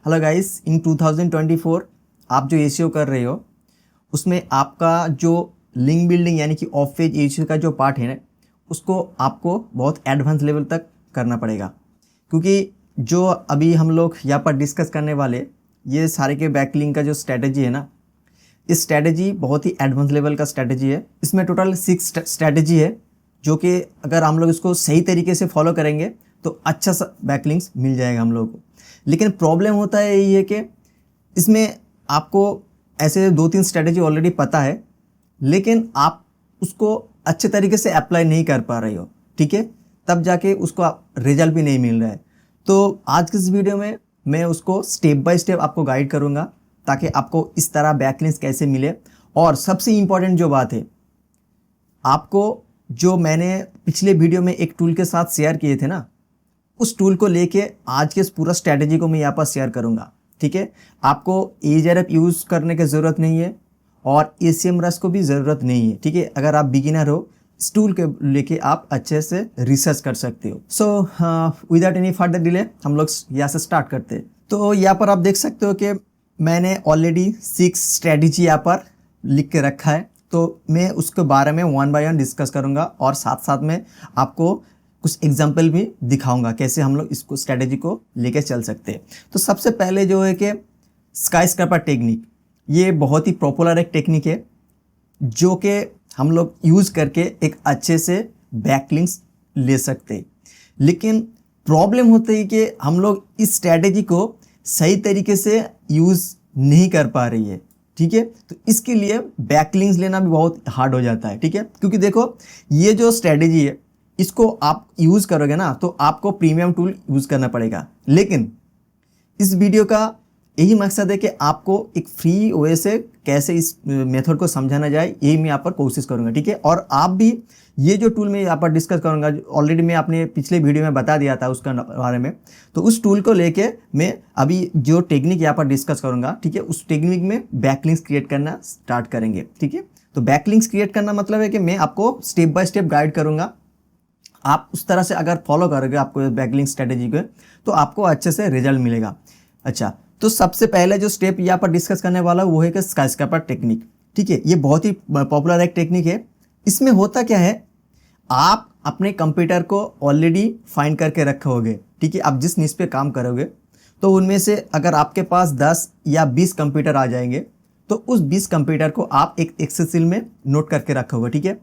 Hello guys, इन 2024 आप जो ACO कर रहे हो उसमें आपका जो लिंक बिल्डिंग यानी कि ऑफ पेज एसीओ का जो पार्ट है ना, उसको आपको बहुत एडवांस लेवल तक करना पड़ेगा। क्योंकि जो अभी हम लोग यहाँ पर डिस्कस करने वाले ये सारे के बैकलिंक का जो स्ट्रैटेजी है ना, इस स्ट्रैटेजी बहुत ही एडवांस लेवल का स्ट्रैटेजी है। इसमें टोटल 6 स्ट्रैटेजी है जो कि अगर हम लोग इसको सही तरीके से फॉलो करेंगे तो अच्छा सा बैकलिंक्स मिल जाएगा हम लोग को। लेकिन प्रॉब्लम होता है यही है कि इसमें आपको ऐसे 2-3 स्ट्रैटेजी ऑलरेडी पता है, लेकिन आप उसको अच्छे तरीके से अप्लाई नहीं कर पा रहे हो, ठीक है। तब जाके उसको रिजल्ट भी नहीं मिल रहा है। तो आज की इस वीडियो में मैं उसको स्टेप बाय स्टेप आपको गाइड करूँगा ताकि आपको इस तरह बैकलिंक्स कैसे मिले। और सबसे इम्पॉर्टेंट जो बात है, आपको जो मैंने पिछले वीडियो में एक टूल के साथ शेयर किए थे ना, उस टूल को लेके आज के इस पूरा स्ट्रैटेजी को मैं यहाँ पर शेयर करूँगा, ठीक है। आपको एजरएफ यूज़ करने की ज़रूरत नहीं है और एसीएमरस को भी ज़रूरत नहीं है, ठीक है। अगर आप बिगिनर हो, इस टूल के लेके आप अच्छे से रिसर्च कर सकते हो। So without any further delay हम लोग यहाँ से स्टार्ट करते हैं। तो यहाँ पर आप देख सकते हो कि मैंने ऑलरेडी 6 स्ट्रैटेजी यहाँ पर लिख के रखा है। तो मैं उसके बारे में 1 बाय 1 डिस्कस करूँगा और साथ साथ में आपको कुछ एग्जाम्पल भी दिखाऊंगा कैसे हम लोग इसको स्ट्रैटेजी को लेके चल सकते हैं। तो सबसे पहले जो है कि स्काई स्क्रैपर टेक्निक, ये बहुत ही पॉपुलर एक टेक्निक है जो कि हम लोग यूज़ करके एक अच्छे से बैकलिंक्स ले सकते हैं। लेकिन प्रॉब्लम होती है कि हम लोग इस स्ट्रैटेजी को सही तरीके से यूज़ नहीं कर पा रही है, ठीक है। तो इसके लिए बैकलिंक्स लेना भी बहुत हार्ड हो जाता है, ठीक है। क्योंकि देखो, ये जो स्ट्रैटेजी है इसको आप यूज़ करोगे ना तो आपको प्रीमियम टूल यूज़ करना पड़ेगा। लेकिन इस वीडियो का यही मकसद है कि आपको एक फ्री वे से कैसे इस मेथड को समझाना जाए, यही मैं यहाँ पर कोशिश करूँगा, ठीक है। और आप भी ये जो टूल मैं यहाँ पर डिस्कस करूँगा, ऑलरेडी मैं अपने पिछले वीडियो में बता दिया था उसका बारे में। तो उस टूल को लेके मैं अभी जो टेक्निक यहाँ पर डिस्कस करूँगा, ठीक है, उस टेक्निक में बैकलिंक्स क्रिएट करना स्टार्ट करेंगे, ठीक है। तो बैकलिंक्स क्रिएट करना मतलब है कि मैं आपको स्टेप बाय स्टेप गाइड करूँगा। आप उस तरह से अगर फॉलो करोगे आपको बैकलिंक स्ट्रैटेजी को, तो आपको अच्छे से रिजल्ट मिलेगा। अच्छा, तो सबसे पहले जो स्टेप यहाँ पर डिस्कस करने वाला वो है कि स्काई स्क्रैपर टेक्निक, ठीक है। ये बहुत ही पॉपुलर एक टेक्निक है। इसमें होता क्या है, आप अपने कंप्यूटर को ऑलरेडी फाइंड करके रखे होगे, ठीक है। आप जिस निश पे काम करोगे तो उनमें से अगर आपके पास 10 या 20 कंप्यूटर आ जाएंगे तो उस 20 कंप्यूटर को आप एक एक्सेल शीट में नोट करके रखोगे, ठीक है।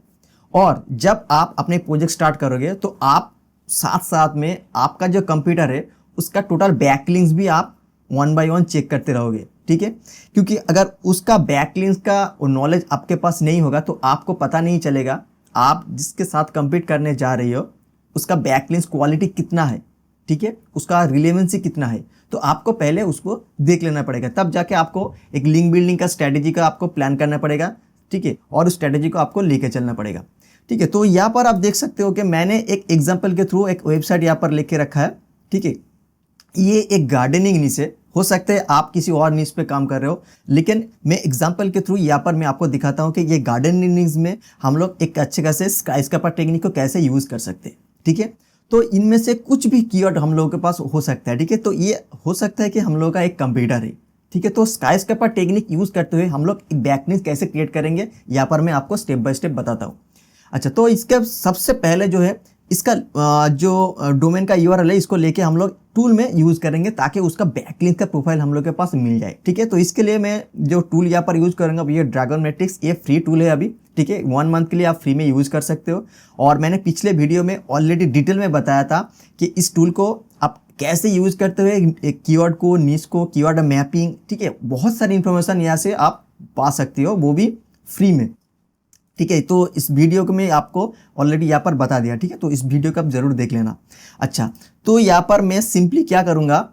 और जब आप अपने प्रोजेक्ट स्टार्ट करोगे तो आप साथ साथ में आपका जो कंप्यूटर है उसका टोटल बैकलिंक्स भी आप 1 बाय 1 चेक करते रहोगे, ठीक है। क्योंकि अगर उसका बैकलिंक्स का नॉलेज आपके पास नहीं होगा तो आपको पता नहीं चलेगा आप जिसके साथ कंपीट करने जा रही हो उसका बैकलिंक्स क्वालिटी कितना है, ठीक है, उसका रिलेवेंसी कितना है। तो आपको पहले उसको देख लेना पड़ेगा, तब जाके आपको एक लिंक बिल्डिंग का स्ट्रैटेजी का आपको प्लान करना पड़ेगा, ठीक है। और उस स्ट्रैटेजी को आपको लेके चलना पड़ेगा, ठीक है। तो यहाँ पर आप देख सकते हो कि मैंने एक एग्जांपल के थ्रू एक वेबसाइट यहाँ पर लिख के रखा है, ठीक है। ये एक गार्डनिंग निश है, हो सकता है आप किसी और निश पे काम कर रहे हो, लेकिन मैं एग्जांपल के थ्रू यहाँ पर मैं आपको दिखाता हूँ कि ये गार्डनिंग निश में हम लोग एक अच्छे खासे स्काई स्क्रैपर टेक्निक को कैसे यूज़ कर सकते हैं, ठीक है। तो इनमें से कुछ भी कीवर्ड हम लोगों के पास हो सकता है, ठीक है। तो ये हो सकता है कि हम लोग का एक कंप्यूटर है, ठीक है। तो स्काई स्क्रैपर टेक्निक यूज़ करते हुए हम लोग एक बैकलिंक्स कैसे क्रिएट करेंगे, यहाँ पर मैं आपको स्टेप बाय स्टेप बताता हूँ। अच्छा, तो इसके सबसे पहले जो है इसका जो डोमेन का यूआरएल है इसको लेके हम लोग टूल में यूज़ करेंगे ताकि उसका बैकलिंक का प्रोफाइल हम लोग के पास मिल जाए, ठीक है। तो इसके लिए मैं जो टूल यहाँ पर यूज़ करूँगा ये ड्रैगन मैट्रिक्स, ये फ्री टूल है अभी, ठीक है। 1 मंथ के लिए आप फ्री में यूज़ कर सकते हो। और मैंने पिछले वीडियो में ऑलरेडी डिटेल में बताया था कि इस टूल को आप कैसे यूज़ करते हुए एक कीवर्ड को, निश को, कीवर्ड मैपिंग, ठीक है, बहुत सारी इंफॉर्मेशन यहाँ से आप पा सकते हो, वो भी फ्री में, ठीक है। तो इस वीडियो को मैं आपको ऑलरेडी यहाँ पर बता दिया, ठीक है। तो इस वीडियो को आप जरूर देख लेना। अच्छा, तो यहाँ पर मैं सिंपली क्या करूँगा,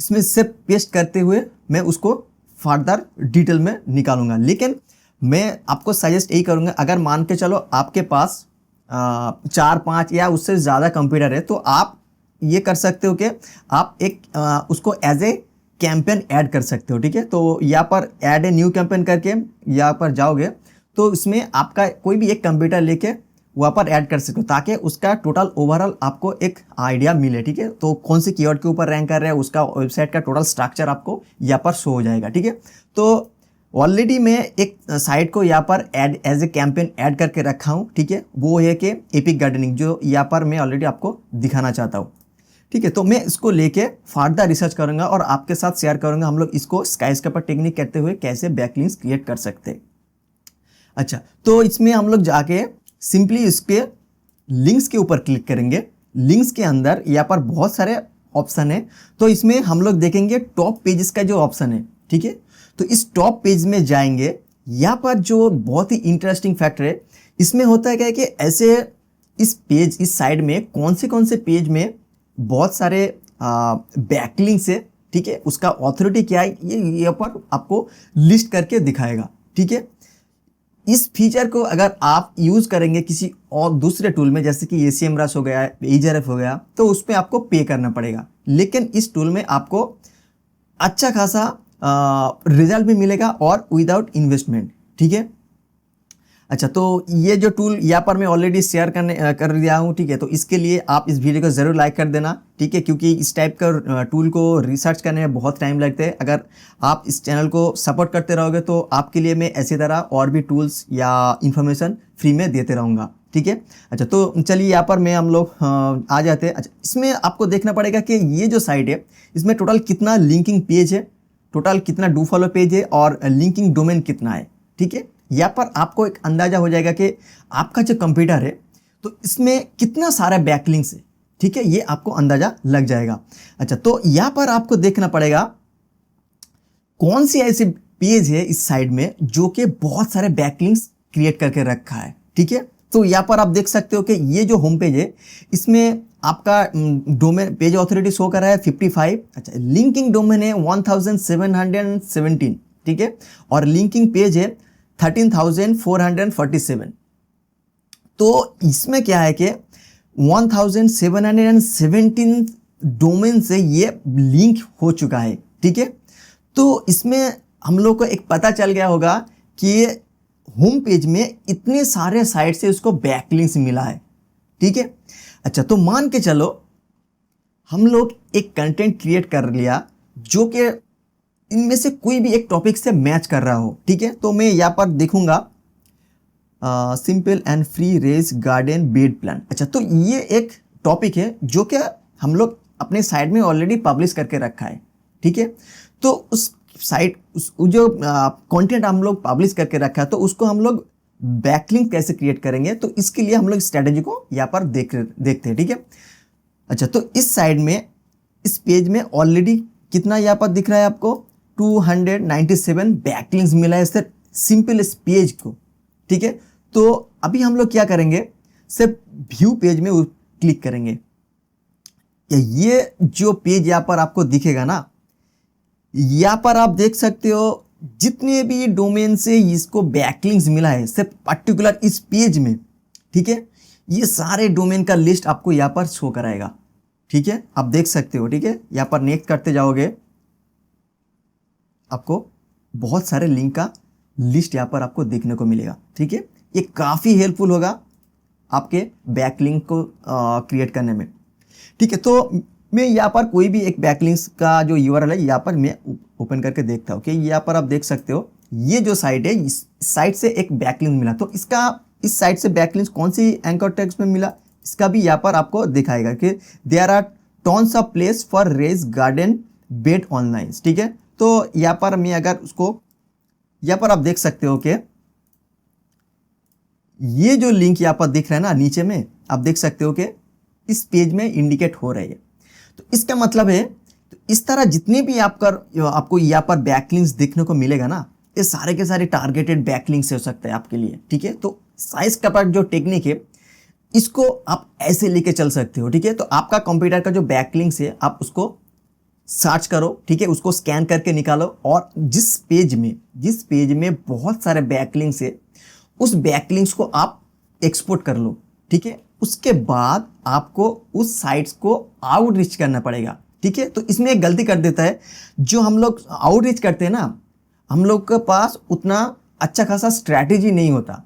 इसमें से पेस्ट करते हुए मैं उसको फर्दर डिटेल में निकालूंगा। लेकिन मैं आपको सजेस्ट यही करूँगा, अगर मान के चलो आपके पास 4-5 या उससे ज़्यादा कंप्यूटर है तो आप ये कर सकते हो कि आप एक उसको एज ए कैंपेन ऐड कर सकते हो, ठीक है। तो यहाँ पर ऐड ए न्यू कैंपेन करके यहाँ पर जाओगे तो इसमें आपका कोई भी एक कंप्यूटर लेके वहाँ पर ऐड कर सकते हो ताकि उसका टोटल ओवरऑल आपको एक आइडिया मिले, ठीक है। तो कौन से कीवर्ड के ऊपर रैंक कर रहे हैं उसका वेबसाइट का टोटल स्ट्रक्चर आपको यहाँ पर शो हो जाएगा, ठीक है। तो ऑलरेडी मैं एक साइट को यहाँ पर add as a campaign add करके रखा हूँ, ठीक है। वो है कि एपिक गार्डनिंग, जो यहाँ पर मैं ऑलरेडी आपको दिखाना चाहता हूँ, ठीक है। तो मैं इसको लेके फर्दर रिसर्च करूँगा और आपके साथ शेयर करूँगा हम लोग इसको स्काईस्क्रैपर टेक्निक करते हुए कैसे बैकलिंक्स क्रिएट कर सकते हैं। अच्छा, तो इसमें हम लोग जाके सिंपली इसके लिंक्स के ऊपर क्लिक करेंगे। लिंक्स के अंदर यहाँ पर बहुत सारे ऑप्शन है, तो इसमें हम लोग देखेंगे टॉप पेजेस का जो ऑप्शन है, ठीक है। तो इस टॉप पेज में जाएंगे। यहाँ पर जो बहुत ही इंटरेस्टिंग फैक्टर है, इसमें होता है क्या है कि ऐसे इस साइड में कौन से पेज में बहुत सारे बैकलिंक्स है, ठीक है। उसका ऑथोरिटी क्या है ये यहाँ पर आपको लिस्ट करके दिखाएगा, ठीक है। इस फीचर को अगर आप यूज़ करेंगे किसी और दूसरे टूल में, जैसे कि एसीएमरस हो गया, एजरएफ हो गया, तो उस पर आपको पे करना पड़ेगा। लेकिन इस टूल में आपको अच्छा खासा रिजल्ट भी मिलेगा और विदाउट इन्वेस्टमेंट, ठीक है। अच्छा, तो ये जो टूल यहाँ पर मैं ऑलरेडी शेयर कर दिया हूँ, ठीक है। तो इसके लिए आप इस वीडियो को ज़रूर लाइक कर देना, ठीक है, क्योंकि इस टाइप का टूल को रिसर्च करने में बहुत टाइम लगता है। अगर आप इस चैनल को सपोर्ट करते रहोगे तो आपके लिए मैं ऐसी तरह और भी टूल्स या इन्फॉर्मेशन फ्री में देते रहूँगा, ठीक है। अच्छा, तो चलिए यहाँ पर मैं हम लोग आ जाते हैं। अच्छा, इसमें आपको देखना पड़ेगा कि ये जो साइट है इसमें टोटल कितना लिंकिंग पेज है, टोटल कितना डू फॉलो पेज है और लिंकिंग डोमेन कितना है, ठीक है। यहाँ पर आपको एक अंदाजा हो जाएगा कि आपका जो कंप्यूटर है तो इसमें कितना सारा बैकलिंक्स है, ठीक है, ये आपको अंदाजा लग जाएगा। अच्छा, तो यहाँ पर आपको देखना पड़ेगा कौन सी ऐसी पेज है इस साइड में जो कि बहुत सारे बैकलिंक्स क्रिएट करके रखा है, ठीक है। तो यहाँ पर आप देख सकते हो कि ये जो होम पेज है इसमें आपका डोमेन पेज ऑथोरिटी शो कर रहा है 55। अच्छा, लिंकिंग डोमेन है 1717, ठीक है, और लिंकिंग पेज है 13,447। तो इसमें क्या है कि 1717 डोमेन से ये लिंक हो चुका है, ठीक है। तो इसमें हम लोग को एक पता चल गया होगा कि होम पेज में इतने सारे साइट से उसको बैकलिंक्स मिला है, ठीक है। अच्छा, तो मान के चलो हम लोग एक कंटेंट क्रिएट कर लिया जो कि इनमें से कोई भी एक टॉपिक से मैच कर रहा हो, ठीक है। तो मैं यहाँ पर देखूंगा simple and free raise garden bed plan. अच्छा, तो ये एक टॉपिक है जो कि हम लोग अपने साइट में ऑलरेडी पब्लिश करके रखा है, ठीक है। तो उस साइट जो कंटेंट हम लोग पब्लिश करके रखा है तो उसको हम लोग बैकलिंक कैसे क्रिएट करेंगे, तो इसके लिए हम लोग स्ट्रेटेजी को यहाँ पर देखते हैं, ठीक है। अच्छा, तो इस साइड में इस पेज में ऑलरेडी कितना यहाँ पर दिख रहा है आपको 297 बैकलिंक्स मिला है सिर्फ सिंपल इस पेज को, ठीक है। तो अभी हम लोग क्या करेंगे, सिर्फ व्यू पेज में क्लिक करेंगे। ये जो पेज यहाँ पर आपको दिखेगा ना, यहाँ पर आप देख सकते हो जितने भी डोमेन से इसको बैकलिंक्स मिला है सिर्फ पर्टिकुलर इस पेज में, ठीक है, ये सारे डोमेन का लिस्ट आपको यहाँ पर शो कराएगा, ठीक है। आप देख सकते हो, ठीक है। यहाँ पर नेक्स्ट करते जाओगे आपको बहुत सारे लिंक का लिस्ट यहाँ पर आपको देखने को मिलेगा, ठीक है। ये काफ़ी हेल्पफुल होगा आपके बैकलिंक को क्रिएट करने में, ठीक है। तो मैं यहाँ पर कोई भी एक बैकलिंक्स का जो यूआरएल है यहाँ पर मैं ओपन करके देखता हूँ कि यहाँ पर आप देख सकते हो ये जो साइट है इस साइट से एक बैकलिंक मिला। तो इसका इस साइट से बैकलिंक्स कौन सी एंकर टैग्स में मिला इसका भी यहाँ पर आपको दिखाएगा कि there are tons of place for raise garden bed online, ठीक है। तो यहाँ पर मैं अगर उसको यहाँ पर आप देख सकते हो कि ये जो लिंक यहाँ पर दिख रहा है ना नीचे में, आप देख सकते हो कि इस पेज में इंडिकेट हो रही है। तो इसका मतलब है तो इस तरह जितने भी आपको यहाँ पर बैकलिंक्स देखने को मिलेगा ना, ये सारे के सारे टारगेटेड बैकलिंक्स हो सकते हैं आपके लिए, ठीक है। तो स्काईस्क्रैपर जो टेक्निक है इसको आप ऐसे लेके चल सकते हो, ठीक है। तो आपका कंप्यूटर का जो बैकलिंक्स है आप उसको सर्च करो, ठीक है, उसको स्कैन करके निकालो और जिस पेज में बहुत सारे बैकलिंक्स है उस बैकलिंक्स को आप एक्सपोर्ट कर लो, ठीक है। उसके बाद आपको उस साइट्स को आउटरीच करना पड़ेगा, ठीक है। तो इसमें एक गलती कर देता है, जो हम लोग आउटरीच करते हैं ना, हम लोग के पास उतना अच्छा खासा स्ट्रैटेजी नहीं होता,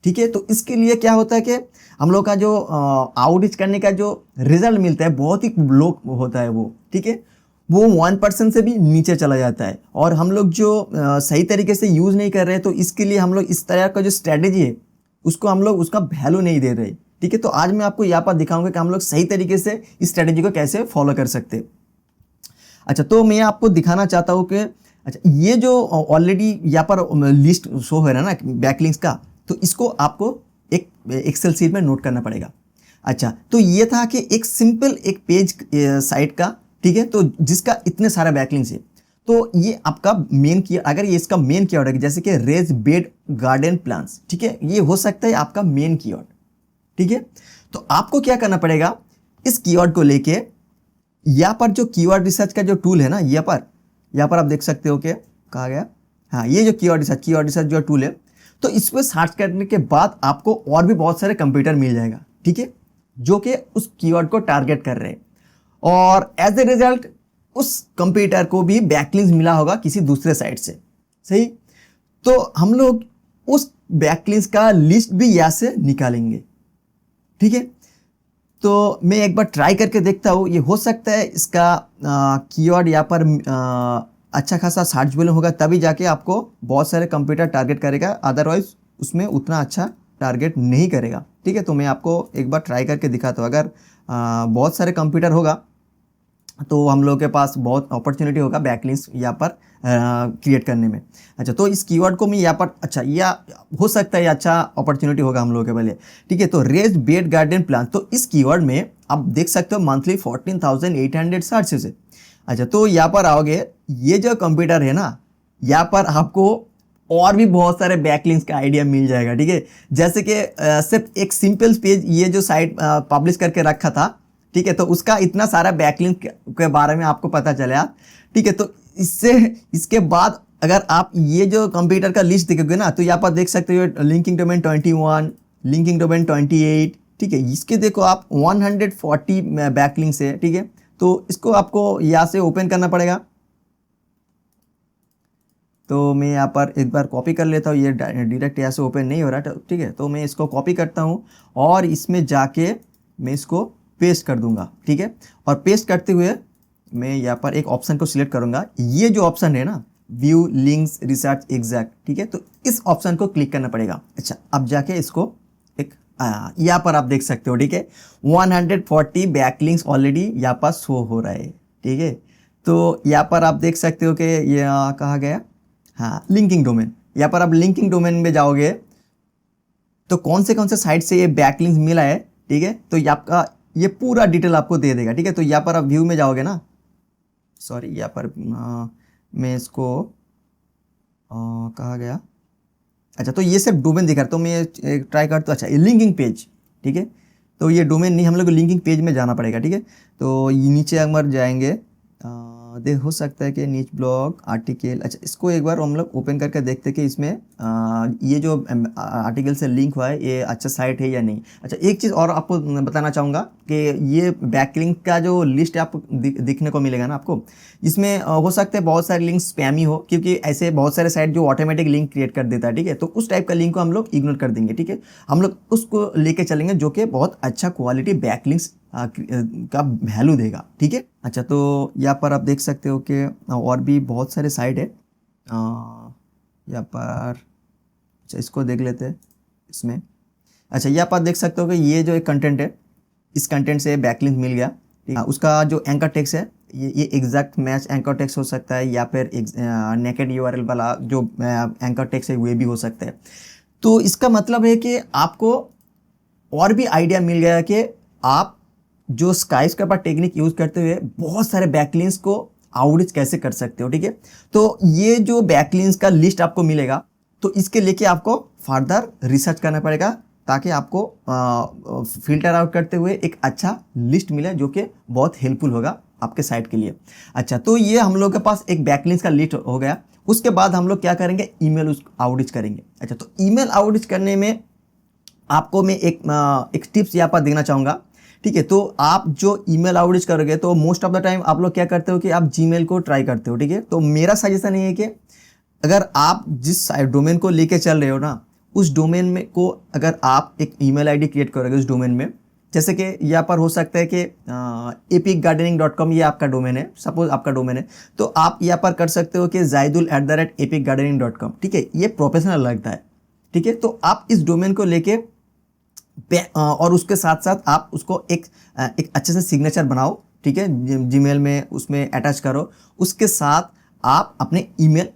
ठीक है। तो इसके लिए क्या होता है कि हम लोग का जो आउटरीच करने का जो रिजल्ट मिलता है बहुत ही लो होता है वो, ठीक है, वो 1% से भी नीचे चला जाता है। और हम लोग जो सही तरीके से यूज़ नहीं कर रहे हैं, तो इसके लिए हम लोग इस तरह का जो स्ट्रैटेजी है उसको हम लोग उसका वैल्यू नहीं दे रहे, ठीक है। तो आज मैं आपको यहाँ पर दिखाऊंगा कि हम लोग सही तरीके से इस स्ट्रैटेजी को कैसे फॉलो कर सकते हैं। अच्छा, तो मैं आपको दिखाना चाहता हूँ कि अच्छा ये जो ऑलरेडी यहाँ पर लिस्ट शो हो रहा है ना बैकलिंक्स का, तो इसको आपको एक एक्सेल शीट में नोट करना पड़ेगा। अच्छा, तो ये था कि एक सिंपल एक पेज साइट का, ठीक है, तो जिसका इतने सारे बैकलिंक्स है। तो ये आपका मेन की, अगर ये इसका मेन कीवर्ड है जैसे कि रेज बेड गार्डन प्लांट्स, ठीक है, ये हो सकता है आपका मेन कीवर्ड, ठीक है। तो आपको क्या करना पड़ेगा, इस कीवर्ड को लेके यहाँ पर जो कीवर्ड रिसर्च का जो टूल है ना, यहाँ पर आप देख सकते हो कि कहा गया, हाँ, ये जो कीवर्ड रिसर्च जो टूल है, तो इस पर सर्च करने के बाद आपको और भी बहुत सारे कंप्यूटर मिल जाएगा, ठीक है, जो कि उस कीवर्ड को टारगेट कर रहे हैं। और एज ए रिजल्ट उस कंप्यूटर को भी बैकलिंक्स मिला होगा किसी दूसरे साइट से, सही। तो हम लोग उस बैकलिंक्स का लिस्ट भी यहाँ से निकालेंगे, ठीक है। तो मैं एक बार ट्राई करके देखता हूँ, ये हो सकता है इसका कीवर्ड यहाँ पर अच्छा खासा सर्चेबल होगा, तभी जाके आपको बहुत सारे कंप्यूटर टारगेट करेगा, अदरवाइज उसमें उतना अच्छा टारगेट नहीं करेगा, ठीक है। तो मैं आपको एक बार ट्राई करके दिखाता हूँ। अगर बहुत सारे कंप्यूटर होगा तो हम लोग के पास बहुत अपॉर्चुनिटी होगा बैकलिंक्स यहाँ पर क्रिएट करने में। अच्छा, तो इस कीवर्ड को मैं यहाँ पर, अच्छा, या हो सकता है अच्छा अपॉर्चुनिटी होगा हम लोगों के पहले, ठीक है। तो रेज बेड गार्डन प्लान, तो इस कीवर्ड में आप देख सकते हो मंथली 14,800 सर्चेस है। अच्छा, तो यहाँ पर आओगे, ये जो कंप्यूटर है ना, यहाँ पर आपको और भी बहुत सारे बैकलिंक्स का आइडिया मिल जाएगा, ठीक है। जैसे कि सिर्फ एक सिंपल पेज ये जो साइट पब्लिश करके रखा था, ठीक है, तो उसका इतना सारा बैकलिंक के बारे में आपको पता चला, ठीक है। तो इसके बाद अगर आप ये जो कंप्यूटर का लिस्ट देखोगे ना, तो यहाँ पर देख सकते हो लिंकिंग डोमेन 21, लिंकिंग डोमेन 28, ठीक है। इसके देखो आप 140 बैकलिंक्स है, ठीक है। तो इसको आपको यहाँ से ओपन करना पड़ेगा। तो मैं यहाँ पर एक बार कॉपी कर लेता हूँ, ये डायरेक्ट यहाँ से ओपन नहीं हो रहा, ठीक है। तो मैं इसको कॉपी करता हूँ और इसमें जाके मैं इसको पेस्ट कर दूंगा, ठीक है। और पेस्ट करते हुए मैं यहाँ पर एक ऑप्शन को सिलेक्ट करूंगा, ये जो ऑप्शन है ना, व्यू लिंक्स रिसर्च एग्जैक्ट, ठीक है। तो इस ऑप्शन को क्लिक करना पड़ेगा। अच्छा, अब जाके इसको एक यहाँ पर आप देख सकते हो, ठीक है, 140 बैकलिंक्स ऑलरेडी यहाँ पर शो हो रहा है, ठीक है। तो यहाँ पर आप देख सकते हो कि ये कहा गया, हाँ, लिंकिंग डोमेन। यहाँ पर आप लिंकिंग डोमेन में जाओगे तो कौन से साइट से ये बैकलिंक्स मिला है, ठीक है, तो ये आपका ये पूरा डिटेल आपको दे देगा, ठीक है। तो यहाँ पर आप व्यू में जाओगे ना, सॉरी, यहाँ पर मैं इसको कहा गया, अच्छा, तो ये सिर्फ डोमेन दिखा रहा, तो मैं ट्राई करता हूँ। अच्छा, ये लिंकिंग पेज, ठीक है, तो ये डोमेन नहीं, हम लोग को लिंकिंग पेज में जाना पड़ेगा, ठीक है। तो ये नीचे अगर जाएंगे देख हो सकता है कि नीच ब्लॉग आर्टिकल, अच्छा, इसको एक बार हम लोग ओपन करके देखते हैं कि इसमें ये जो आर्टिकल से लिंक हुआ है ये अच्छा साइट है या नहीं। अच्छा, एक चीज़ और आपको बताना चाहूँगा कि ये बैकलिंक का जो लिस्ट आपको दिखने को मिलेगा ना आपको, इसमें हो सकता है बहुत सारे लिंक स्पैमी हो, क्योंकि ऐसे बहुत सारे साइट जो ऑटोमेटिक लिंक क्रिएट कर देता है, ठीक है। तो उस टाइप का लिंक को हम लोग इग्नोर कर देंगे, ठीक है। हम लोग उसको लेके चलेंगे जो कि बहुत अच्छा क्वालिटी बैकलिंक्स का वैल्यू देगा, ठीक है। अच्छा, तो यहाँ पर आप देख सकते हो कि और भी बहुत सारे साइट है यहाँ पर। अच्छा, इसको देख लेते हैं इसमें। अच्छा, यहाँ पर देख सकते हो कि ये जो एक कंटेंट है, इस कंटेंट से बैकलिंक मिल गया, ठीक है। उसका जो एंकर टेक्स्ट है, ये एग्जैक्ट मैच एंकर टेक्स्ट हो सकता है, या फिर नेकेड यूआरएल वाला जो एंकर टेक्स्ट है वो भी हो सकता है। तो इसका मतलब है कि आपको और भी आइडिया मिल गया कि आप जो स्काईस्क्रैपर टेक्निक यूज करते हुए बहुत सारे बैकलिंक्स को आउटरीच कैसे कर सकते हो, ठीक है। तो ये जो बैकलिंक्स का लिस्ट आपको मिलेगा, तो इसके लेके आपको फर्दर रिसर्च करना पड़ेगा, ताकि आपको फिल्टर आउट करते हुए एक अच्छा लिस्ट मिले जो कि बहुत हेल्पफुल होगा आपके साइट के लिए। अच्छा, तो ये हम लोग के पास एक बैकलिंक्स का लिस्ट हो गया। उसके बाद हम लोग क्या करेंगे, ईमेल आउटरीच करेंगे। अच्छा, तो ईमेल आउटरीच करने में आपको मैं एक टिप्स यहाँ पर देना चाहूँगा, ठीक है। तो आप जो ईमेल आउटरीच करोगे तो मोस्ट ऑफ द टाइम आप लोग क्या करते हो कि आप जीमेल को ट्राई करते हो, ठीक है। तो मेरा सजेशन ये है कि अगर आप जिस डोमेन को लेके चल रहे हो ना, उस डोमेन में को अगर आप एक ईमेल आईडी क्रिएट करोगे उस डोमेन में, जैसे कि यहाँ पर हो सकता है कि epicgardening.com ये आपका डोमेन है, सपोज आपका डोमेन है, तो आप यहाँ पर कर सकते हो कि zaidul@epicgardening.com, ठीक है, ये प्रोफेशनल लगता है, ठीक है। तो आप इस डोमेन को लेके और उसके साथ साथ आप उसको एक अच्छे से सिग्नेचर बनाओ, ठीक है, जीमेल में उसमें अटैच करो, उसके साथ आप अपने ईमेल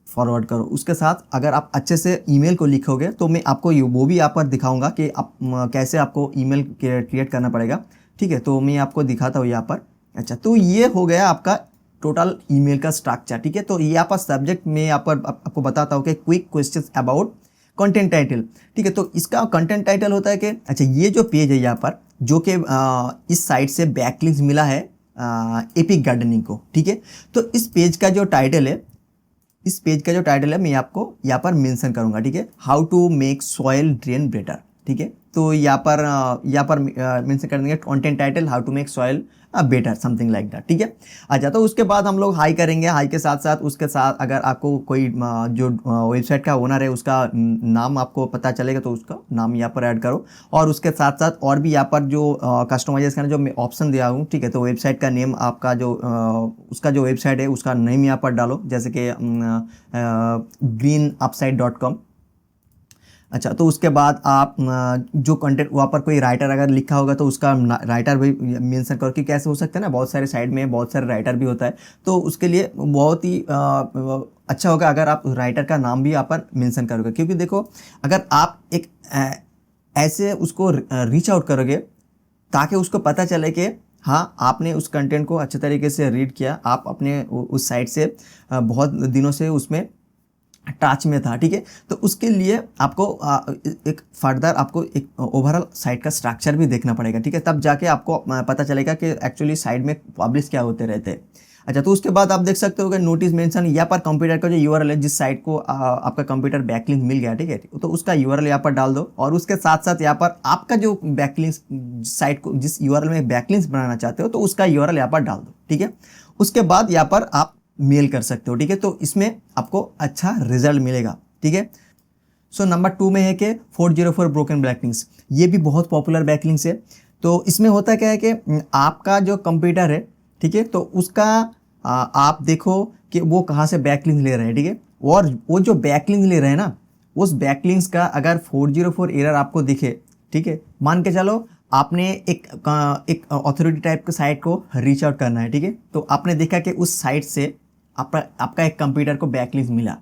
फॉरवर्ड करो। उसके साथ अगर आप अच्छे से ईमेल को लिखोगे तो मैं आपको वो भी यहाँ पर दिखाऊंगा कि आप कैसे आपको ईमेल क्रिएट करना पड़ेगा, ठीक है। तो मैं आपको दिखाता हूँ यहाँ पर। अच्छा, तो ये हो गया आपका टोटल ईमेल का स्ट्रक्चर, ठीक है। तो यहाँ पर सब्जेक्ट में यहाँ पर आपको बताता हूँ कि quick questions about content title, ठीक है। तो इसका कंटेंट टाइटल होता है कि अच्छा, ये जो पेज है यहाँ पर जो कि इस साइट से बैकलिंक्स मिला है एपिक गार्डनिंग को, ठीक है। तो इस पेज का जो टाइटल है, इस पेज का जो टाइटल है मैं आपको यहाँ पर मेंशन करूँगा, ठीक है, how to make soil drain better, ठीक है। तो यहाँ पर मेंशन कर देंगे content title how to make soil better, something like that, ठीक है। अच्छा, तो उसके बाद हम लोग हाई करेंगे, हाई के साथ साथ उसके साथ अगर आपको कोई जो वेबसाइट का ओनर है उसका नाम आपको पता चलेगा तो उसका नाम यहाँ पर ऐड करो, और उसके साथ साथ और भी यहाँ पर जो कस्टमाइजेशन का जो मैं ऑप्शन दिया हूँ, ठीक है। तो वेबसाइट का नेम आपका जो उसका जो वेबसाइट है उसका नेम यहाँ पर डालो, जैसे कि greenupside.com। अच्छा, तो उसके बाद आप जो कंटेंट वहाँ पर कोई राइटर अगर लिखा होगा तो उसका राइटर भी मेंशन करो, कि कैसे हो सकता है ना, बहुत सारे साइड में बहुत सारे राइटर भी होता है, तो उसके लिए बहुत ही अच्छा होगा अगर आप राइटर का नाम भी यहाँ पर मेंशन करोगे। क्योंकि देखो, अगर आप एक ऐसे उसको रीच आउट करोगे ताकि उसको पता चले कि हाँ, आपने उस कंटेंट को अच्छे तरीके से रीड किया, आप अपने उस साइट से बहुत दिनों से उसमें टच में था, ठीक है। तो उसके लिए आपको एक फर्दर आपको एक ओवरऑल साइट का स्ट्रक्चर भी देखना पड़ेगा, ठीक है, तब जाके आपको पता चलेगा कि एक्चुअली साइट में पब्लिश क्या होते रहते हैं। अच्छा, तो उसके बाद आप देख सकते हो कि नोटिस मेंशन यहाँ पर कंप्यूटर का जो यूआरएल है, जिस साइट को आपका कंप्यूटर बैकलिंक मिल गया, ठीक है, तो उसका यूआरएल यहाँ पर डाल दो, और उसके साथ साथ यहाँ पर आपका जो बैकलिंक साइट को जिस यूआरएल में बैकलिंक्स बनाना चाहते हो तो उसका यूआरएल यहाँ पर डाल दो, ठीक है। उसके बाद यहाँ पर आप मेल कर सकते हो, ठीक है। तो इसमें आपको अच्छा रिजल्ट मिलेगा, ठीक है। सो नंबर 2 में है कि 404 ब्रोकन बैकलिंक्स, ये भी बहुत पॉपुलर बैकलिंक्स है। तो इसमें होता क्या है कि आपका जो कंप्यूटर है, ठीक है, तो उसका आप देखो कि वो कहाँ से बैकलिंक ले रहे हैं, ठीक है, और वो जो बैकलिंक ले रहे हैं ना, उस बैकलिंक्स का अगर 404 एरर आपको दिखे, ठीक है, मान के चलो आपने एक अथॉरिटी टाइप के साइट को रीच आउट करना है, ठीक है, तो आपने देखा कि उस साइट से आपका एक कंप्यूटर को बैकलिंक्स मिला,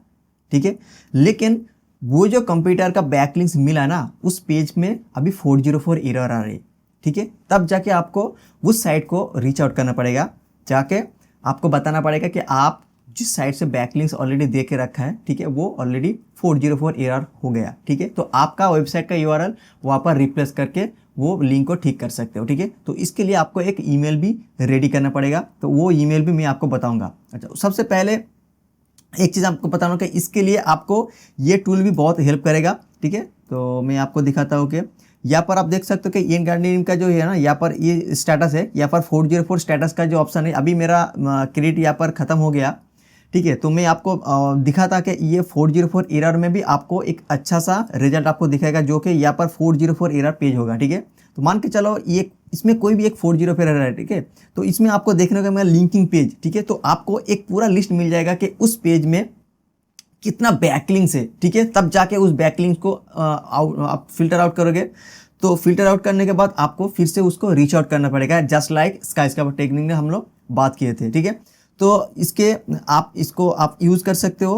ठीक है, लेकिन वो जो कंप्यूटर का बैकलिंक्स मिला ना, उस पेज में अभी 404 एरर आ रही, ठीक है। तब जाके आपको उस साइट को रीच आउट करना पड़ेगा, जाके आपको बताना पड़ेगा कि आप जिस साइट से बैकलिंक्स ऑलरेडी दे के रखा है, ठीक है, वो ऑलरेडी 404 एरर हो गया, ठीक है। तो आपका वेबसाइट का यूआरएल वहाँ पर रिप्लेस करके वो लिंक को ठीक कर सकते हो, ठीक है। तो इसके लिए आपको एक ईमेल भी रेडी करना पड़ेगा, तो वो ईमेल भी मैं आपको बताऊंगा। अच्छा, सबसे पहले एक चीज़ आपको बताना कि इसके लिए आपको ये टूल भी बहुत हेल्प करेगा, ठीक है। तो मैं आपको दिखाता हूँ कि यहाँ पर आप देख सकते हो कि इन गार्डनिंग का जो है ना, यहाँ पर ये स्टेटस है, यहाँ पर 404 स्टेटस का जो ऑप्शन है, अभी मेरा क्रेडिट यहाँ पर ख़त्म हो गया, ठीक है। तो मैं आपको दिखाता कि ये 404 एरर में भी आपको एक अच्छा सा रिजल्ट आपको दिखाएगा, जो कि यहाँ पर 404 एरर पेज होगा, ठीक है। तो मान के चलो ये इसमें कोई भी एक 404 एरर है, ठीक है, तो इसमें आपको देखने को मिला लिंकिंग पेज, ठीक है। तो आपको एक पूरा लिस्ट मिल जाएगा कि उस पेज में कितना बैकलिंक्स है, ठीक है। तब जाके उस बैकलिंक्स को आप फिल्टर आउट करोगे, तो फिल्टर आउट करने के बाद आपको फिर से उसको रीच आउट करना पड़ेगा, जस्ट लाइक स्काईस्क्रैपर टेक्निक में हम लोग बात किए थे, ठीक है। तो इसको आप यूज़ कर सकते हो,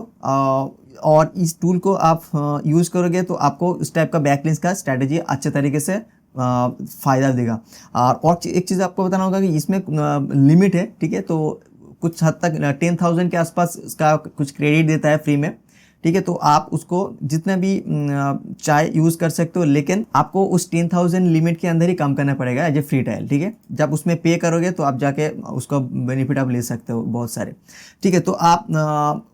और इस टूल को आप यूज़ करोगे तो आपको इस टाइप का बैकलिंक्स का स्ट्रैटेजी अच्छे तरीके से फ़ायदा देगा। और एक चीज़ आपको बताना होगा कि इसमें लिमिट है, ठीक है। तो कुछ हद तक 10,000 के आसपास इसका कुछ क्रेडिट देता है फ्री में, ठीक है। तो आप उसको जितना भी चाहे यूज़ कर सकते हो, लेकिन आपको उस 10,000 लिमिट के अंदर ही काम करना पड़ेगा एज ए फ्री ट्रायल, ठीक है। जब उसमें पे करोगे तो आप जाके उसका बेनिफिट आप ले सकते हो बहुत सारे, ठीक है। तो आप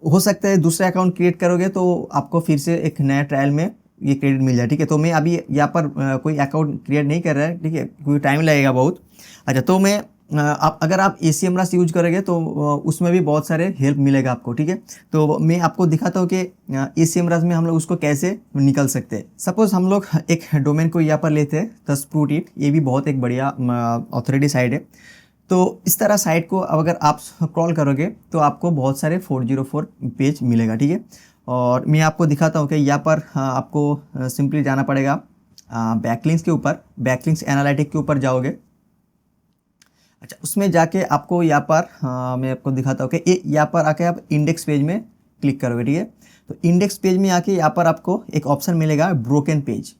हो सकता है दूसरा अकाउंट क्रिएट करोगे तो आपको फिर से एक नया ट्रायल में ये क्रेडिट मिल जाए, ठीक है। तो मैं अभी यहाँ पर कोई अकाउंट क्रिएट नहीं कर रहा है, ठीक है, क्योंकि टाइम लगेगा बहुत। अच्छा, तो मैं आप अगर आप ACMRS यूज करोगे तो उसमें भी बहुत सारे हेल्प मिलेगा आपको, ठीक है। तो मैं आपको दिखाता हूँ कि ACMRS में हम लोग उसको कैसे निकल सकते हैं। सपोज हम लोग एक डोमेन को यहाँ पर लेते हैं, द स्प्रूट इट, ये भी बहुत एक बढ़िया ऑथोरिटी साइट है। तो इस तरह साइट को अब अगर आप स्क्रॉल करोगे तो आपको बहुत सारे 404 पेज मिलेगा, ठीक है। और मैं आपको दिखाता हूँ कि यहाँ पर आपको सिंपली जाना पड़ेगा बैकलिंक्स के ऊपर, बैकलिंक्स एनालिटिक के ऊपर जाओगे। अच्छा, उसमें जाके आपको यहाँ पर मैं आपको दिखाता हूँ कि यहाँ पर आके आप इंडेक्स पेज में क्लिक करोगे, ठीक है। तो इंडेक्स पेज में आके यहाँ पर आपको एक ऑप्शन मिलेगा ब्रोकन पेज,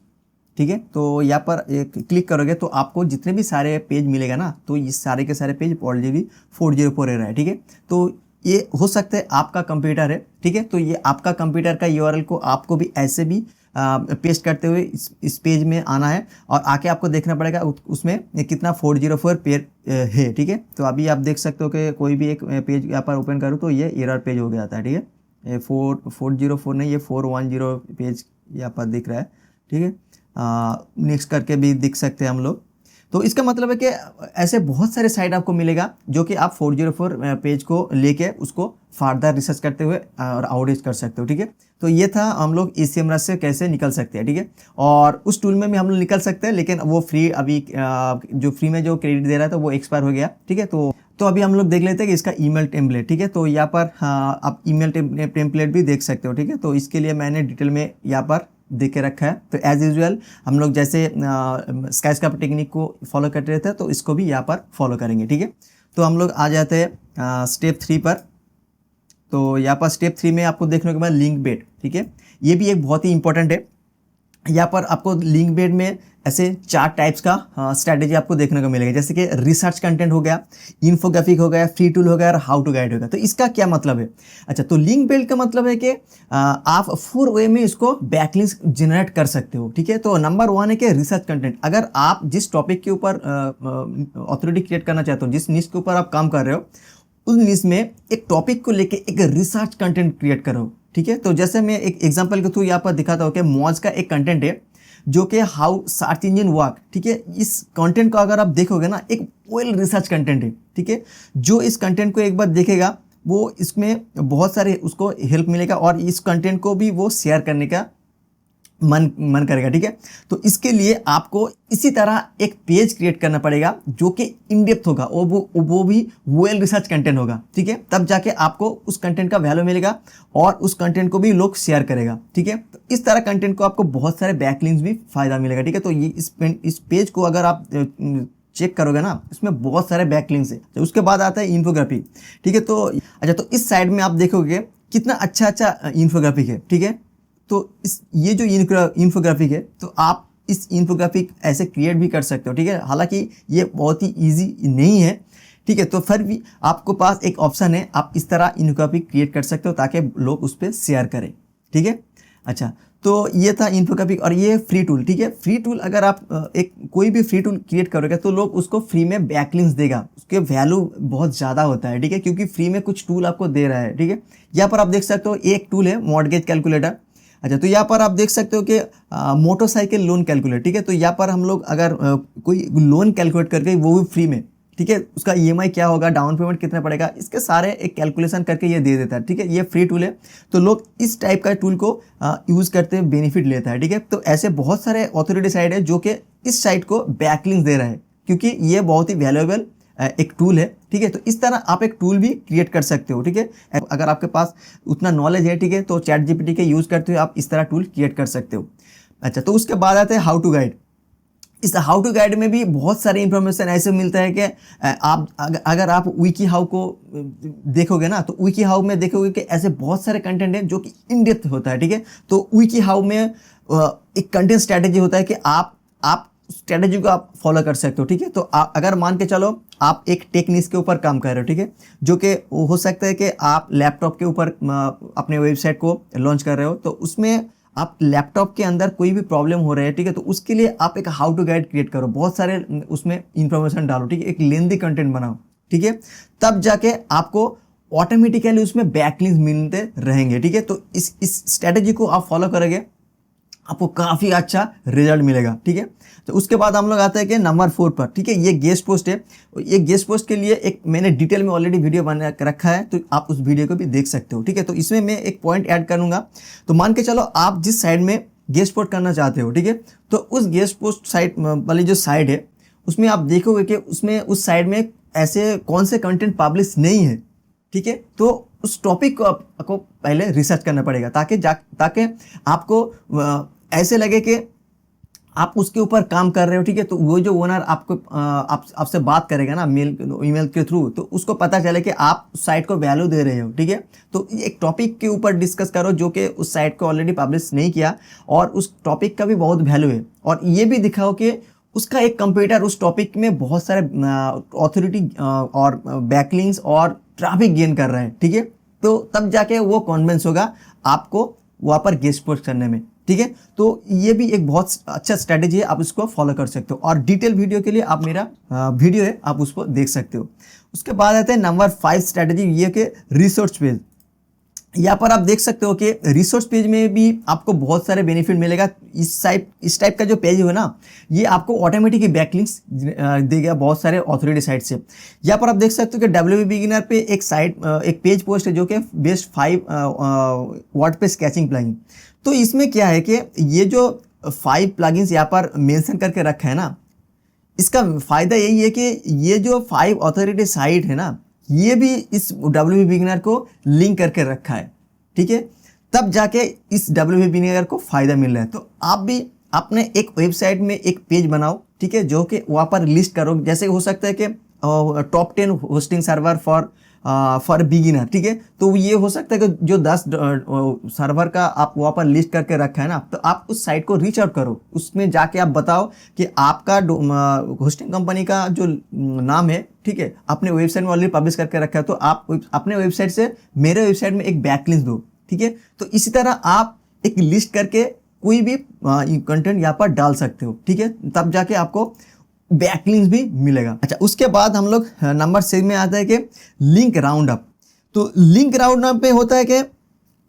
ठीक है। तो यहाँ पर एक क्लिक करोगे तो आपको जितने भी सारे पेज मिलेगा ना, तो ये सारे के सारे पेज ऑलरेडी 404 रह रहा है, ठीक है। तो ये हो सकता है आपका कंप्यूटर है, ठीक है। तो ये आपका कंप्यूटर का URL को आपको भी ऐसे भी पेस्ट करते हुए इस पेज में आना है और आके आपको देखना पड़ेगा उसमें कितना 404 पेज है, ठीक है। तो अभी आप देख सकते हो कि कोई भी एक पेज यहाँ पर ओपन करूँ तो ये एरर पेज हो गया था, ठीक है। ये 404 नहीं, ये 410 पेज यहाँ पर दिख रहा है, ठीक है। नेक्स्ट करके भी दिख सकते हैं हम लोग। तो इसका मतलब है कि ऐसे बहुत सारे साइट आपको मिलेगा जो कि आप 404 पेज को लेके उसको फर्दर रिसर्च करते हुए और आउटरीच कर सकते हो, ठीक है। तो ये था हम लोग ACMRS से कैसे निकल सकते हैं, ठीक है। और उस टूल में भी हम लोग निकल सकते हैं, लेकिन वो फ्री अभी जो फ्री में जो क्रेडिट दे रहा था वो एक्सपायर हो गया, ठीक है। तो अभी हम लोग देख लेते हैं कि इसका ईमेल टेम्पलेट, ठीक है। तो यहाँ पर आप ईमेल टेम्पलेट भी देख सकते हो, ठीक है। तो इसके लिए मैंने डिटेल में यहाँ पर दे के रखा है। तो एज यूजुअल हम लोग जैसे स्काईस्क्रैपर टेक्निक को फॉलो करते रहते हैं, तो इसको भी यहाँ पर फॉलो करेंगे, ठीक है। तो हम लोग आ जाते हैं स्टेप 3 पर। तो यहाँ पर स्टेप 3 में आपको देखने को मिला लिंक बेड, ठीक है। ये भी एक बहुत ही इंपॉर्टेंट है। यहाँ पर आपको लिंक बेड में ऐसे 4 टाइप्स का स्ट्रैटेजी आपको देखने को मिलेगा, जैसे कि रिसर्च कंटेंट हो गया, इन्फोग्राफिक हो गया, फ्री टूल हो गया और हाउ टू गाइड हो गया। तो इसका क्या मतलब है? अच्छा, तो लिंक बेल्ट का मतलब है कि आप 4 वे में इसको बैकलिंक्स जनरेट कर सकते हो, ठीक है। तो नंबर 1 है कि रिसर्च कंटेंट। अगर आप जिस टॉपिक के ऊपर ऑथोरिटी क्रिएट करना चाहते हो, जिस निश के ऊपर आप काम कर रहे हो, उस निश में एक टॉपिक को लेके एक रिसर्च कंटेंट क्रिएट करो, ठीक है। तो जैसे मैं एक एग्जांपल के थ्रू यहाँ पर दिखाता हूँ कि मॉज का एक कंटेंट है जो कि हाउ सर्च इंजन वर्क, ठीक है। इस कंटेंट को अगर आप देखोगे ना, एक वेल रिसर्च कंटेंट है, ठीक है। जो इस कंटेंट को एक बार देखेगा वो इसमें बहुत सारे उसको हेल्प मिलेगा और इस कंटेंट को भी वो शेयर करने का मन करेगा, ठीक है। तो इसके लिए आपको इसी तरह एक पेज क्रिएट करना पड़ेगा जो कि इन डेप्थ होगा और वो भी वेल रिसर्च कंटेंट होगा, ठीक है। तब जाके आपको उस कंटेंट का वैल्यू मिलेगा और उस कंटेंट को भी लोग शेयर करेगा, ठीक है। तो इस तरह कंटेंट को आपको बहुत सारे बैकलिंक्स भी फायदा मिलेगा, ठीक है। तो ये इस पेज को अगर आप चेक करोगे ना, इसमें बहुत सारे बैकलिंक्स है। तो उसके बाद आता है इन्फोग्राफी, ठीक है। तो अच्छा, तो इस साइड में आप देखोगे कितना अच्छा इन्फोग्राफिक है, ठीक है। तो ये जो इन्फोग्राफिक है, तो आप इस इन्फोग्राफिक ऐसे क्रिएट भी कर सकते हो, ठीक है। हालांकि ये बहुत ही इजी नहीं है, ठीक है। तो फिर भी आपको पास एक ऑप्शन है, आप इस तरह इन्फोग्राफिक क्रिएट कर सकते हो ताकि लोग उस पर शेयर करें, ठीक है। अच्छा, तो ये था इन्फोग्राफिक और ये फ्री टूल, ठीक है। फ्री टूल अगर आप एक कोई भी फ्री टूल क्रिएट करोगे तो लोग उसको फ्री में बैकलिंक्स देगा, उसके वैल्यू बहुत ज़्यादा होता है, ठीक है, क्योंकि फ्री में कुछ टूल आपको दे रहा है, ठीक है। यहाँ पर आप देख सकते हो एक टूल है मॉर्गेज कैलकुलेटर। अच्छा, तो यहाँ पर आप देख सकते हो कि मोटरसाइकिल लोन कैलकुलेटर, ठीक है। तो यहाँ पर हम लोग अगर कोई लोन कैलकुलेट करके वो भी फ्री में, ठीक है, उसका EMI क्या होगा, डाउन पेमेंट कितना पड़ेगा, इसके सारे एक कैलकुलेशन करके ये दे देता है, ठीक है। ये फ्री टूल है, तो लोग इस टाइप का टूल को यूज़ करते हैं, बेनिफिट लेता है, ठीक है। तो ऐसे बहुत सारे ऑथोरिटी साइट है जो कि इस साइट को बैकलिंक दे रहा है, क्योंकि ये बहुत ही वैल्यूएबल एक टूल है, ठीक है। तो इस तरह आप एक टूल भी क्रिएट कर सकते हो, ठीक है। अगर आपके पास उतना नॉलेज है, ठीक है, तो ChatGPT के यूज़ करते हुए आप इस तरह टूल क्रिएट कर सकते हो। अच्छा, तो उसके बाद आते हैं हाउ टू गाइड। इस हाउ टू गाइड में भी बहुत सारे इंफॉर्मेशन ऐसे मिलता है कि आप अगर आप विकी हाउ को देखोगे ना, तो विकी हाउ में देखोगे कि ऐसे बहुत सारे कंटेंट हैं जो कि इन डेप्थ होता है, ठीक है। तो विकी हाउ में एक कंटेंट स्ट्रैटेजी होता है कि आप स्ट्रैटेजी को आप फॉलो कर सकते हो, ठीक है। तो अगर मान के चलो आप एक टेक निश के ऊपर काम कर रहे हो, ठीक है, जो कि हो सकता है कि आप लैपटॉप के ऊपर अपने वेबसाइट को लॉन्च कर रहे हो, तो उसमें आप लैपटॉप के अंदर कोई भी प्रॉब्लम हो रहा है, ठीक है, तो उसके लिए आप एक हाउ टू गाइड क्रिएट करो, बहुत सारे उसमें इंफॉर्मेशन डालो, ठीक है, एक लेंथी कंटेंट बनाओ, ठीक है। तब जाके आपको ऑटोमेटिकली उसमें बैकलिंक्स मिलते रहेंगे, ठीक है। तो इस स्ट्रैटेजी को आप फॉलो करोगे, आपको काफ़ी अच्छा रिजल्ट मिलेगा। ठीक है, तो उसके बाद हम लोग आते हैं कि नंबर 4 पर। ठीक है, ये गेस्ट पोस्ट है। ये गेस्ट पोस्ट के लिए एक मैंने डिटेल में ऑलरेडी वीडियो बना के रखा है, तो आप उस वीडियो को भी देख सकते हो। ठीक है, तो इसमें मैं एक पॉइंट ऐड करूंगा। तो मान के चलो आप जिस साइड में गेस्ट पोस्ट करना चाहते हो, ठीक है, तो उस गेस्ट पोस्ट साइट वाली जो साइड है उसमें आप देखोगे कि उसमें उस साइड में ऐसे कौन से कंटेंट पब्लिश नहीं है। ठीक है, तो उस टॉपिक को आपको पहले रिसर्च करना पड़ेगा ताकि आपको ऐसे लगे कि आप उसके ऊपर काम कर रहे हो। ठीक है, तो वो जो ओनर आपको आपसे बात करेगा ना ईमेल के थ्रू, तो उसको पता चले कि आप उस साइट को वैल्यू दे रहे हो। ठीक है, तो एक टॉपिक के ऊपर डिस्कस करो जो कि उस साइट को ऑलरेडी पब्लिश नहीं किया और उस टॉपिक का भी बहुत वैल्यू है, और ये भी दिखाओ कि उसका एक कंप्यूटर उस टॉपिक में बहुत सारे ऑथोरिटी और बैकलिंक्स और ट्रैफिक गेन कर रहे हैं। ठीक है, तो तब जाके वो कॉन्विंस होगा आपको वहाँ पर गेस्ट पोस्ट करने में। ठीक है, तो ये भी एक बहुत अच्छा स्ट्रैटेजी है, आप इसको फॉलो कर सकते हो। और डिटेल वीडियो के लिए आप मेरा वीडियो है, आप उसको देख सकते हो। उसके बाद आते हैं नंबर 5 स्ट्रैटेजी, ये कि रिसोर्स पेज। यहाँ पर आप देख सकते हो कि रिसोर्स पेज में भी आपको बहुत सारे बेनिफिट मिलेगा। इस टाइप का जो पेज है ना, ये आपको ऑटोमेटिक बैकलिंक्स देगा बहुत सारे ऑथोरिटी साइट से। यहाँ पर आप देख सकते हो कि WP बिगिनर पे एक पेज पोस्ट है जो कि बेस्ट 5 वर्डप्रेस स्केचिंग प्लगइन। तो इसमें क्या है कि ये जो 5 प्लगइन्स यहाँ पर मेंशन करके रखा है ना, इसका फ़ायदा यही है कि ये जो 5 ऑथोरिटी साइट है ना, ये भी इस WP बिगिनर को लिंक करके रखा है। ठीक है, तब जाके इस WP बिगिनर को फ़ायदा मिल रहा है। तो आप भी अपने एक वेबसाइट में एक पेज बनाओ, ठीक है, जो कि वहाँ पर लिस्ट करो। जैसे हो सकता है कि top 10 hosting server for beginner. ठीक है, तो ये हो सकता है कि जो 10 सर्वर का आप वहाँ पर लिस्ट करके रखा है ना, तो आप उस साइट को रीच आउट करो। उसमें जाके आप बताओ कि आपका होस्टिंग कंपनी का जो नाम है, ठीक है, अपने वेबसाइट में ऑलरेडी पब्लिश करके रखा है, तो आप अपने वेबसाइट से मेरे वेबसाइट में एक बैकलिंक दो। ठीक है, तो इसी तरह आप एक लिस्ट करके कोई भी कंटेंट यहाँ पर डाल सकते हो। ठीक है, तब जाके आपको बैकलिंक्स भी मिलेगा। अच्छा, उसके बाद हम लोग नंबर 6 में आता है कि लिंक राउंड अप। तो लिंक राउंड अप पे होता है कि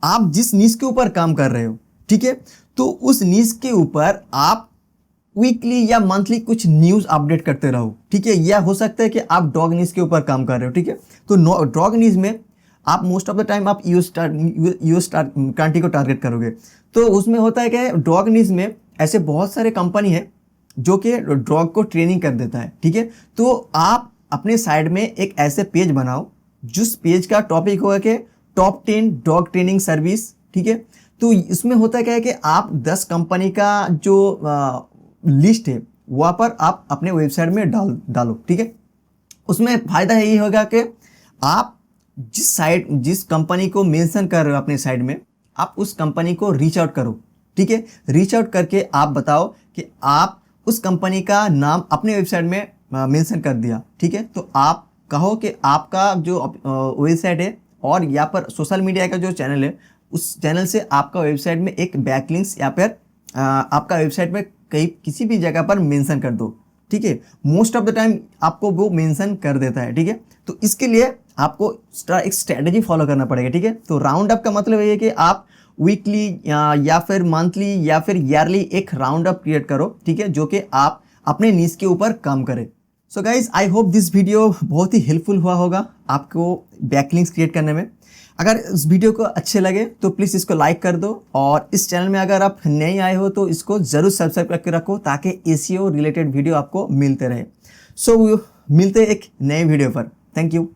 आप जिस नीश के ऊपर काम कर रहे हो, ठीक है, तो उस नीश के ऊपर आप वीकली या मंथली कुछ न्यूज़ अपडेट करते रहो। ठीक है, या हो सकता है कि आप डॉग नीश के ऊपर काम कर रहे हो। ठीक है, तो डॉग नीश में आप मोस्ट ऑफ द टाइम आप यूएस कंट्री को टारगेट करोगे। तो उसमें होता है कि डॉग नीश में ऐसे बहुत सारे कंपनी है जो कि डॉग को ट्रेनिंग कर देता है। ठीक है, तो आप अपने साइड में एक ऐसे पेज बनाओ जिस पेज का टॉपिक होगा कि टॉप 10 डॉग ट्रेनिंग सर्विस। ठीक है, तो इसमें होता क्या है कि आप 10 कंपनी का जो लिस्ट है वहाँ पर आप अपने वेबसाइट में डालो। ठीक है, उसमें फ़ायदा यही होगा कि आप जिस कंपनी को मेंशन कर रहे हो अपने साइड में, आप उस कंपनी को रीच आउट करो। ठीक है, रीच आउट करके आप बताओ कि आप उस कंपनी का नाम अपने वेबसाइट में मेंशन कर दिया। ठीक है, तो आप कहो कि आपका जो वेबसाइट है और यहाँ पर सोशल मीडिया का जो चैनल है, उस चैनल से आपका वेबसाइट में एक बैकलिंक्स या फिर आपका वेबसाइट में किसी भी जगह पर मेंशन कर दो। ठीक है, मोस्ट ऑफ द टाइम आपको वो मेंशन कर देता है। ठीक है, तो इसके लिए आपको एक स्ट्रैटेजी फॉलो करना पड़ेगा। ठीक है, तो राउंड अप का मतलब ये है कि आप वीकली या फिर मंथली या फिर ईयरली एक राउंड अप क्रिएट करो। ठीक है, जो कि आप अपने नीश के ऊपर काम करें। So guys, I hope this video बहुत ही हेल्पफुल हुआ होगा आपको बैकलिंक्स क्रिएट करने में। अगर इस वीडियो को अच्छे लगे तो प्लीज़ इसको लाइक कर दो, और इस चैनल में अगर आप नए आए हो तो इसको ज़रूर सब्सक्राइब करके रखो ताकि एसईओ रिलेटेड वीडियो आपको मिलते रहे। सो मिलते एक नए वीडियो पर। Thank you.